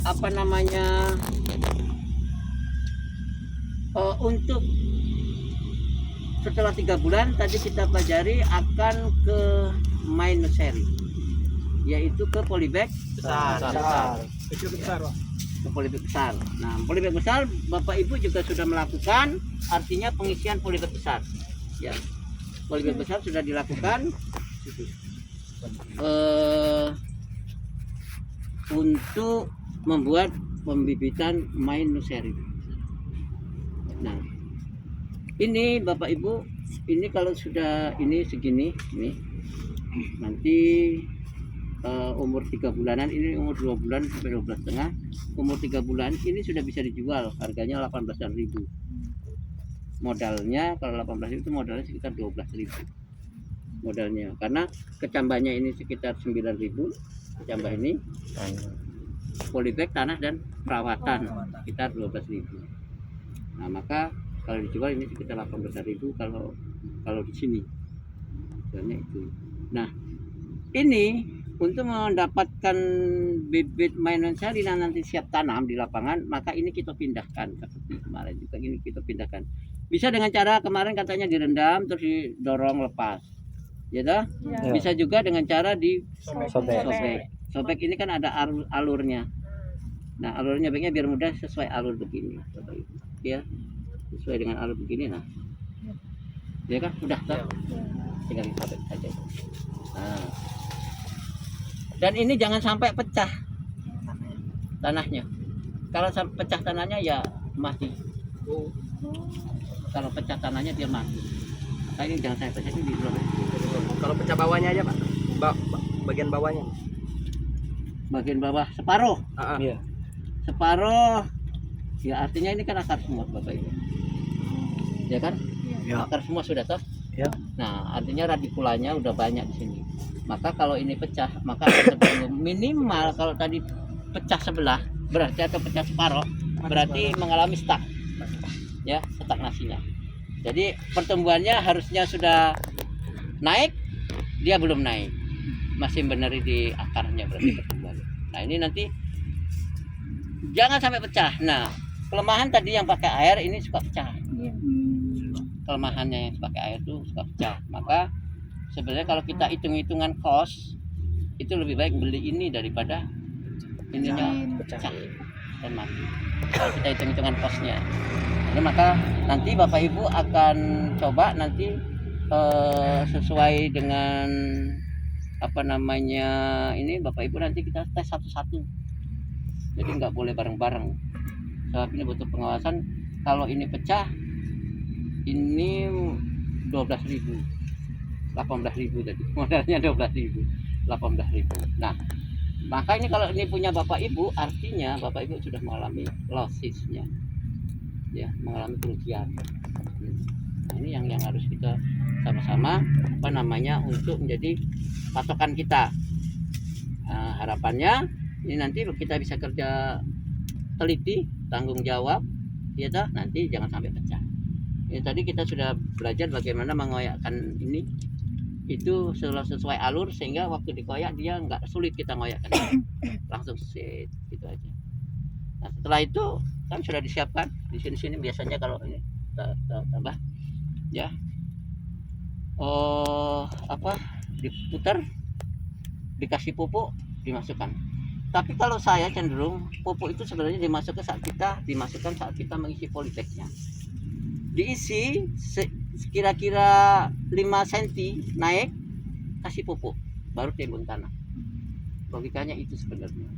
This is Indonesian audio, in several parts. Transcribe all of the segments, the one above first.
apa namanya, untuk setelah 3 bulan tadi kita pelajari akan ke main nursery, yaitu ke polybag Besar. ke polybag besar. Nah, polybag besar Bapak Ibu juga sudah melakukan, artinya pengisian polybag besar. Ya, polybag besar sudah dilakukan untuk membuat pembibitan main nursery. Nah, ini Bapak Ibu, ini kalau sudah ini segini, ini nanti umur 3 bulanan, ini umur 2 bulan sampai 12,5, umur 3 bulan ini sudah bisa dijual, harganya 18.000. Modalnya kalau 18.000 itu modalnya sekitar 12.000 modalnya, karena kecambahnya ini sekitar 9.000 kecambah ini, polybag, tanah dan perawatan sekitar 12.000. Nah, maka kalau dijual ini sekitar 18.000 kalau di sini soalnya itu. Nah, ini untuk mendapatkan bibit main nursery nanti siap tanam di lapangan, maka ini kita pindahkan seperti kemarin juga, ini kita pindahkan. Bisa dengan cara kemarin katanya direndam terus didorong lepas, ya dah. Ya. Bisa juga dengan cara di Sobek. sobek ini kan ada alurnya. Nah, alurnya baiknya biar mudah sesuai alur begini, Bapak Ibu. Ya, sesuai dengan alur begini. Nah, ya kan udah toh, tinggal disobek saja. Nah, dan ini jangan sampai pecah tanahnya. Kalau sampai pecah tanahnya ya mati. Kalau pecah tanahnya dia mati. Nah, ini jangan sampai pecah, ini dirobek. Kalau pecah bawahnya aja Pak, bagian bawahnya. Bagian bawah separuh. Iya. Separuh. Ya artinya ini kan akar semua Bapak Ibu. Ya kan? Ya. Akar semua sudah toh? Ya. Nah, artinya radikulanya udah banyak di sini. Maka kalau ini pecah, maka minimal kalau tadi pecah sebelah berarti atau pecah separuh berarti mengalami stuck. Ya, stagnasinya. Jadi pertumbuhannya harusnya sudah naik, dia belum naik. Masih benar di akarnya berarti pertumbuhan. Nah, ini nanti jangan sampai pecah. Nah, kelemahan tadi yang pakai air ini suka pecah. Kelemahannya yang pakai air itu suka pecah. Maka sebenarnya kalau kita hitung-hitungan kos, itu lebih baik beli ini daripada ininya pecah dan mati. Kalau kita hitung-hitungan kosnya. Jadi maka nanti Bapak Ibu akan coba nanti sesuai dengan apa namanya ini, Bapak Ibu nanti kita tes satu-satu. Jadi nggak boleh bareng-bareng. Sebab ini butuh pengawasan. Kalau ini pecah, ini 12.000, 18.000 tadi. Modalnya 12.000, 18.000. Nah, maka ini kalau ini punya Bapak Ibu, artinya Bapak Ibu sudah mengalami lossesnya, ya, mengalami kerugian. Nah, ini yang harus kita sama-sama apa namanya untuk menjadi patokan kita. Nah, harapannya ini nanti kita bisa kerja teliti, tanggung jawab, ya dah, nanti jangan sampai pecah. Ini tadi kita sudah belajar bagaimana mengoyakkan ini itu sesuai alur sehingga waktu dikoyak dia nggak sulit kita ngoyakkan, langsung set gitu aja. Nah, setelah itu kan sudah disiapkan di sini biasanya kalau ini tambah ya diputar, dikasih pupuk, dimasukkan. Tapi kalau saya cenderung pupuk itu sebenarnya dimasukkan saat kita mengisi polybagnya. Diisi kira-kira 5 cm naik, kasih pupuk, baru timbun tanah. Logikanya itu sebenarnya.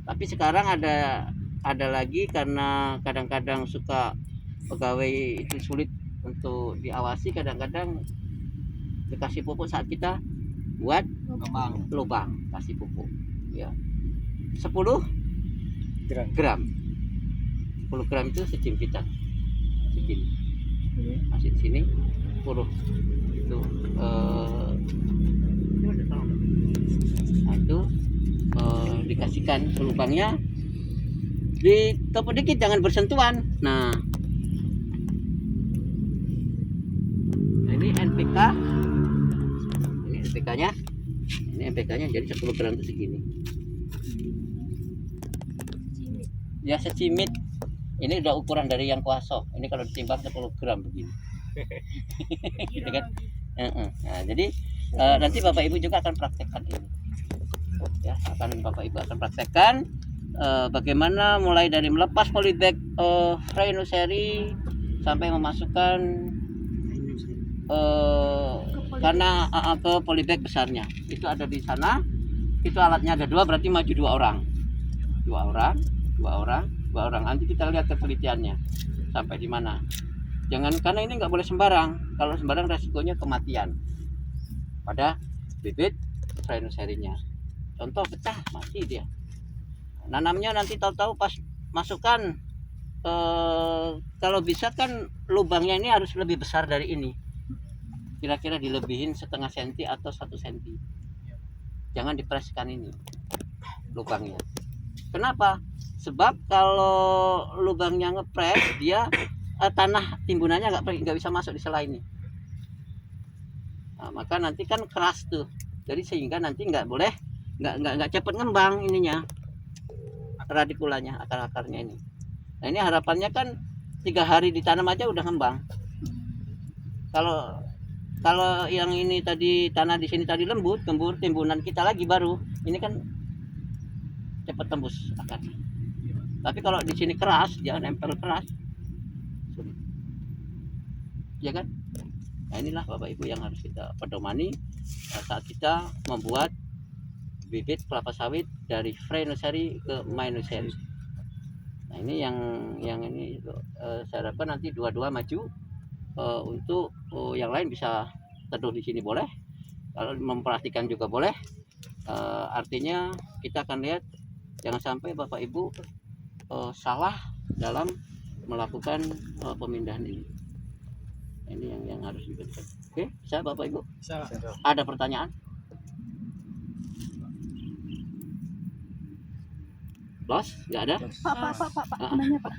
Tapi sekarang ada lagi, karena kadang-kadang suka pegawai itu sulit untuk diawasi, kadang-kadang dikasih pupuk saat kita buat lubang kasih pupuk ya 10 gram 10 gram itu sejimpitan segini, masih di sini 10 itu nah itu dikasihkan ke lubangnya, ditepuk dikit, jangan bersentuhan. Nah, ini NPK, ini NPK-nya jadi 10 gram itu segini. Ya secimit. Ini udah ukuran dari yang kuaso. Ini kalau ditimbang 10 gram begini. Gitu kan? Nah, jadi nanti Bapak Ibu juga akan praktekkan ini. Ya, Bapak Ibu akan praktekkan bagaimana mulai dari melepas polybag Rhinoseri sampai memasukkan tanah ke polybag besarnya. Itu ada di sana. Itu alatnya ada 2, berarti maju 2 orang. 2 orang. Nanti kita lihat ketelitiannya sampai di mana. Jangan, karena ini nggak boleh sembarang. Kalau sembarang resikonya kematian pada bibit Rhinoserinya. Contoh pecah, mati dia. Nanamnya nanti tahu-tahu pas masukkan kalau bisa kan lubangnya ini harus lebih besar dari ini. Kira-kira dilebihin 0,5 senti atau 1 senti. Jangan dipreskan ini lubangnya. Kenapa? Sebab kalau lubangnya ngepres, dia tanah timbunannya nggak bisa masuk di sela ini. Nah, maka nanti kan keras tuh. Jadi sehingga nanti nggak cepat ngembang ininya, radikulanya, akar-akarnya ini. Nah ini harapannya kan 3 hari ditanam aja udah ngembang. Kalau yang ini tadi tanah di sini tadi lembut, gembur, timbunan kita lagi baru, ini kan cepat tembus akarnya. Tapi kalau di sini keras, jangan nempel keras, sulit. Ya kan? Nah inilah Bapak Ibu yang harus kita pedomani saat kita membuat bibit kelapa sawit dari Rhinoseri ke Mainoseri. Nah ini yang ini saya harapkan nanti dua-dua maju. Untuk yang lain bisa teduh di sini boleh, kalau memperhatikan juga boleh. Artinya kita akan lihat jangan sampai Bapak Ibu salah dalam melakukan pemindahan ini. Ini yang harus diberikan. Oke, bisa Bapak Ibu? Bisa. Ada pertanyaan? Bos, nggak ada? Pak, nanya Pak.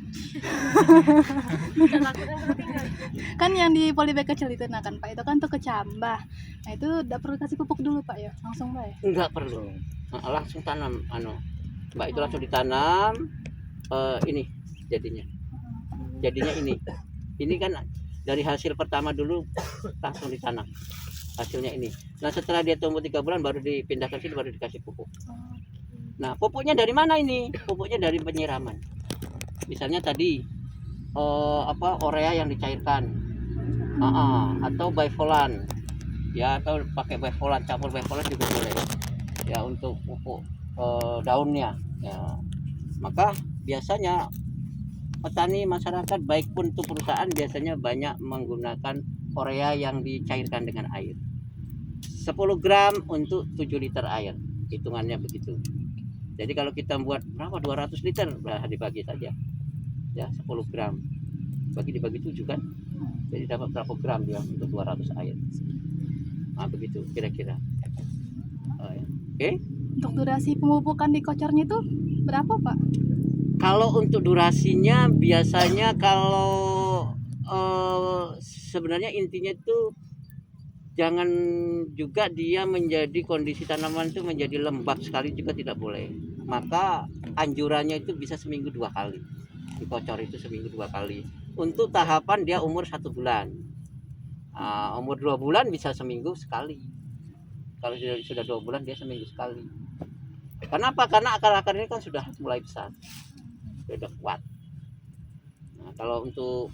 Kan yang di polybag kecil itu kan Pak, itu kan tuh kecambah. Nah itu udah perlu kasih pupuk dulu Pak ya, langsung Pak ya? Enggak perlu. Langsung tanam, Mbak itu langsung ditanam. Ini jadinya ini kan dari hasil pertama dulu langsung ditanam. Hasilnya ini. Nah setelah dia tumbuh 3 bulan baru dipindahkan sini, baru dikasih pupuk. Nah pupuknya dari mana ini? Pupuknya dari penyiraman. Misalnya tadi urea yang dicairkan, atau bivolan, ya, atau pakai bivolan, campur bivolan juga boleh. Ya untuk pupuk daunnya. Ya. Maka biasanya petani masyarakat baik pun untuk perusahaan biasanya banyak menggunakan urea yang dicairkan dengan air. 10 gram untuk 7 liter air, hitungannya begitu. Jadi kalau kita buat berapa 200 liter, nah dibagi saja ya 10 gram dibagi 7 kan, jadi dapat berapa gram dia untuk 200 air. Nah begitu kira-kira. Ya. Oke. Untuk durasi pemupukan di kocornya itu berapa Pak? Kalau untuk durasinya biasanya kalau sebenarnya intinya itu jangan juga dia menjadi kondisi tanaman itu menjadi lembab sekali juga tidak boleh. Maka anjurannya itu bisa seminggu 2 kali. Dikocor itu seminggu 2 kali. Untuk tahapan dia umur 1 bulan. Umur 2 bulan bisa seminggu sekali. Kalau sudah 2 bulan dia seminggu sekali. Kenapa? Karena akar-akar ini kan sudah mulai besar. Sudah kuat. Nah, kalau untuk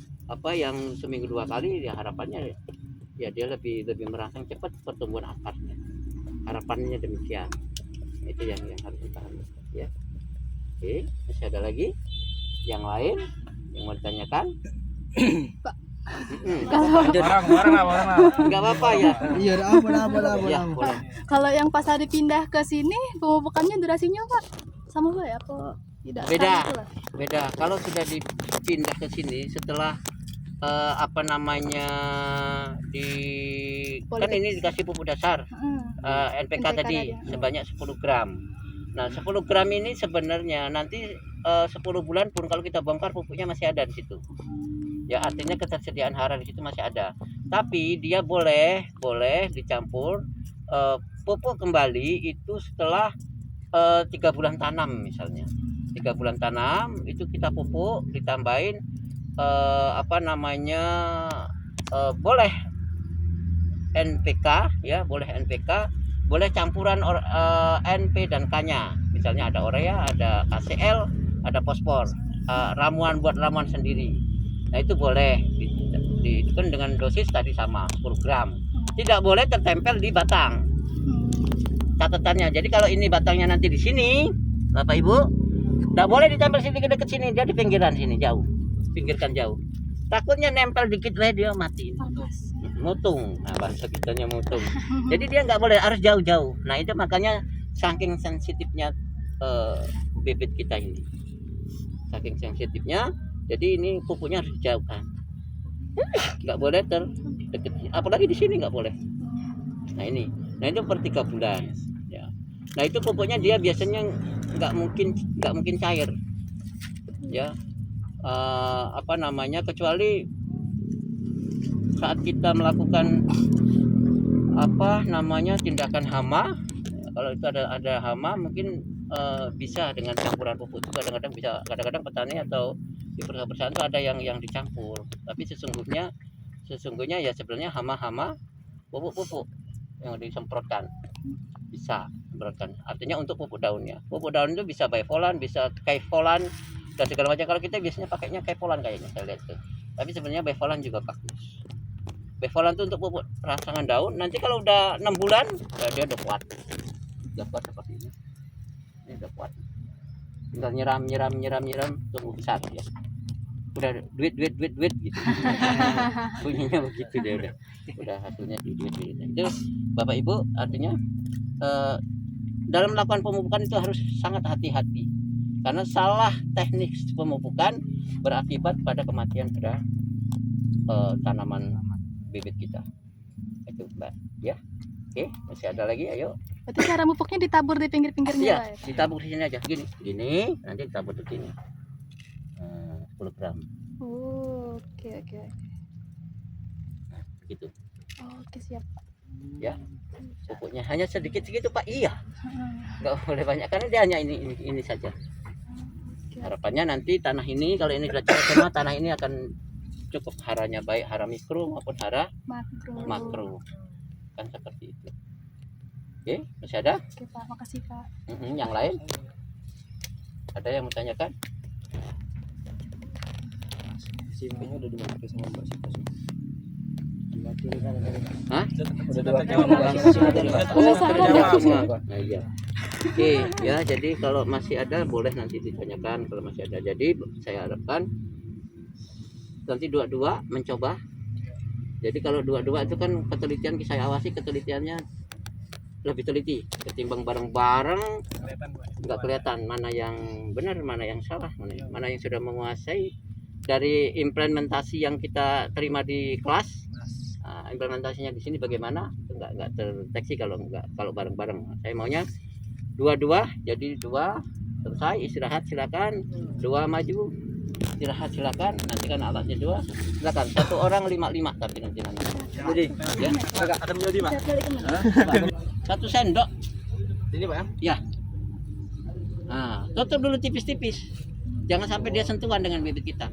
yang seminggu 2 kali ya harapannya ya dia lebih merangsang cepat pertumbuhan akarnya. Harapannya demikian. Itu yang harus kita lakukan ya. Oke, masih ada lagi yang lain yang mau ditanyakan? Pak. Orang. Enggak apa-apa ya. Iya, apa. Ya, boleh. Kalau yang pas ada pindah ke sini pemupukannya durasinya Pak sama Pak ya apa tidak? Beda. Sama itu lah. Beda. Kalau sudah dipindah ke sini setelah kan ini dikasih pupuk dasar NPK tadi sebanyak 10 gram. Nah 10 gram ini sebenarnya nanti 10 bulan pun kalau kita bongkar pupuknya masih ada di situ. Ya artinya ketersediaan hara di situ masih ada. Tapi dia boleh dicampur pupuk kembali itu setelah 3 bulan tanam misalnya. 3 3 bulan tanam itu kita pupuk, ditambahin boleh NPK ya, boleh NPK, boleh campuran NP dan K-nya. Misalnya ada urea, ada KCl, ada fosfor, ramuan buat ramuan sendiri. Nah itu boleh itu kan dengan dosis tadi sama 10 gram. Tidak boleh tertempel di batang. Catatannya. Jadi kalau ini batangnya nanti di sini, Bapak Ibu, tidak boleh ditempel sini ke dekat sini, dia di pinggiran sini jauh, pinggirkan jauh. Takutnya nempel dikit lah dia mati. Mutung, nah bahasa kitanya mutung. Jadi dia nggak boleh, harus jauh-jauh. Nah itu makanya saking sensitifnya bibit kita ini, saking sensitifnya. Jadi ini pupuknya harus dijauhkan, nggak boleh terdekat, apalagi di sini nggak boleh. Nah ini, nah itu per 3 bulan. Ya. Nah itu pupuknya dia biasanya nggak mungkin cair, ya. Kecuali saat kita melakukan tindakan hama. Kalau itu ada hama mungkin bisa dengan campuran pupuk itu kadang-kadang bisa, kadang-kadang petani atau di perusahaan itu ada yang dicampur, tapi sesungguhnya ya sebenarnya hama-hama pupuk yang disemprotkan bisa semprotkan, artinya untuk pupuk daunnya. Pupuk daun itu bisa bivolan, bisa kaivolan dan segala macam. Kalau kita biasanya pakainya kaivolan kayaknya saya lihat tuh, tapi sebenarnya bivolan juga bagus. Bivolan itu untuk pupuk rangsangan daun. Nanti kalau udah 6 bulan ya dia udah kuat seperti ini udah kuat, tinggal nyiram tumbuh besar ya. Udah duit gitu. Bunyinya begitu dia udah hasilnya duit. Itu Bapak Ibu, artinya dalam melakukan pemupukan itu harus sangat hati-hati, karena salah teknik pemupukan berakibat pada kematian pada tanaman bibit kita. Itu Mbak ya. Oke, masih ada lagi, ayo. Berarti cara pupuknya ditabur di pinggir-pinggirnya Iya, Pak, ya? ditabur di sini aja, gini, nanti ditabur di sini. 10 gram. Oke. Gitu. Oke, siap Pak. Ya. Pupuknya hanya sedikit segitu Pak. Iya. Nggak boleh banyak karena dia hanya ini saja. Harapannya nanti tanah ini, kalau ini sudah cerah, tanah ini akan cukup haranya, baik hara mikro maupun hara makro. Kan seperti itu. Oke, masih ada? Oke Pak, makasih Pak. Yang lain? Ada yang mau tanyakan? Simanya udah dimasukin sama Mbak Sita. Hah? Nah, iya. Oke, ya jadi kalau masih ada boleh nanti ditanyakan kalau masih ada. Jadi saya harapkan nanti dua-dua mencoba. Jadi kalau dua-dua itu kan penelitian, saya awasi ketelitiannya lebih teliti ketimbang bareng-bareng, nggak kelihatan mana yang benar, mana yang salah, mana yang sudah menguasai dari implementasi yang kita terima di kelas. Implementasinya di sini bagaimana? Nggak terdeteksi kalau bareng-bareng. Saya maunya dua-dua, jadi 2 selesai istirahat silakan, 2 maju istirahat silakan, nanti kan alatnya 2 silakan, 1 orang 5 tapi nanti Jadi ya ada menjadi Pak. 1 sendok Ini Pak ya. ya. Nah, tutup dulu tipis-tipis, jangan sampai dia sentuhan dengan bibit kita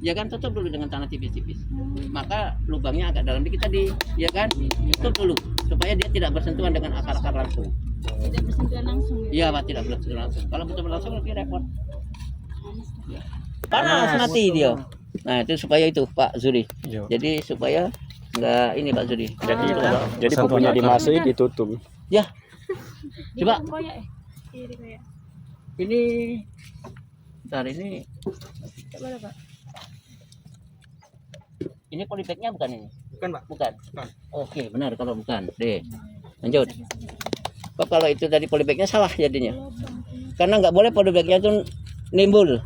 ya kan. Tutup dulu dengan tanah tipis-tipis, maka lubangnya agak dalam dikit tadi ya kan. Tutup dulu supaya dia tidak bersentuhan dengan akar-akar langsung. Tidak bersentuhan langsung Iya Pak, tidak bersentuhan langsung. Kalau betul langsung lebih repot. Panas mati dia. Nah itu supaya itu Pak Zuri. Jadi supaya enggak ini Pak Zuri. Jadi pupuknya dimasukin ditutup. Ya. Coba. Ini bentar ini. Coba Pak. Ini polybagnya bukan ini? Bukan Pak. Bukan. Oke benar kalau bukan. Deh. Lanjut. Pak kalau itu tadi polybagnya salah jadinya. Karena nggak boleh polybagnya itu nimbul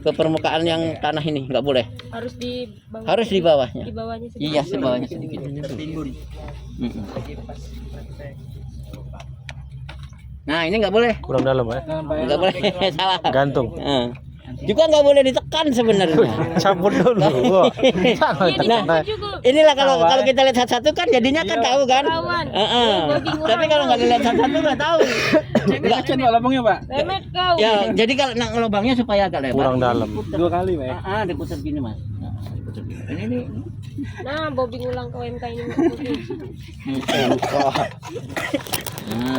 ke permukaan yang tanah ini, nggak boleh. Harus di bawah. Harus di bawahnya. Di bawahnya sedikit. Iya, di bawahnya sedikit. Nah, ini nggak boleh. Kurang dalam ya. Nggak boleh salah. Gantung. juga nggak boleh ditekan sebenarnya. Cabut dulu. Wah. Nah, inilah kalau kita lihat satu-satu kan jadinya kan tahu kan. Tapi kalau nggak dilihat satu-satu nggak tahu. Nggak Pak lubangnya, Pak. Remet kau. ya, jadi kalau ngelubangnya supaya agak lebar. Kurang dalam. 2 kali, Pak. Diputar gini mas. Nah, diputar gini. Ini. Nah, Bobby ngulang ke UMK ini.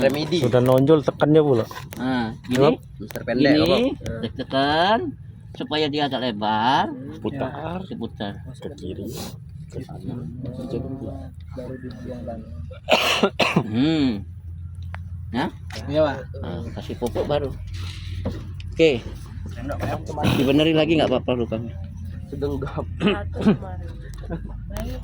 Remedi. Sudah nonjol tekannya pula. Nah, gini. Terpendek, Pak. Gini, tekan supaya dia agak lebar. Putar Diputar. ke kiri. Ke kanan. Nah, Iya, Pak. kasih pupuk baru. Oke. Dibenerin lagi nggak apa-apa lukanya. Sedang gap. Satu kemarin.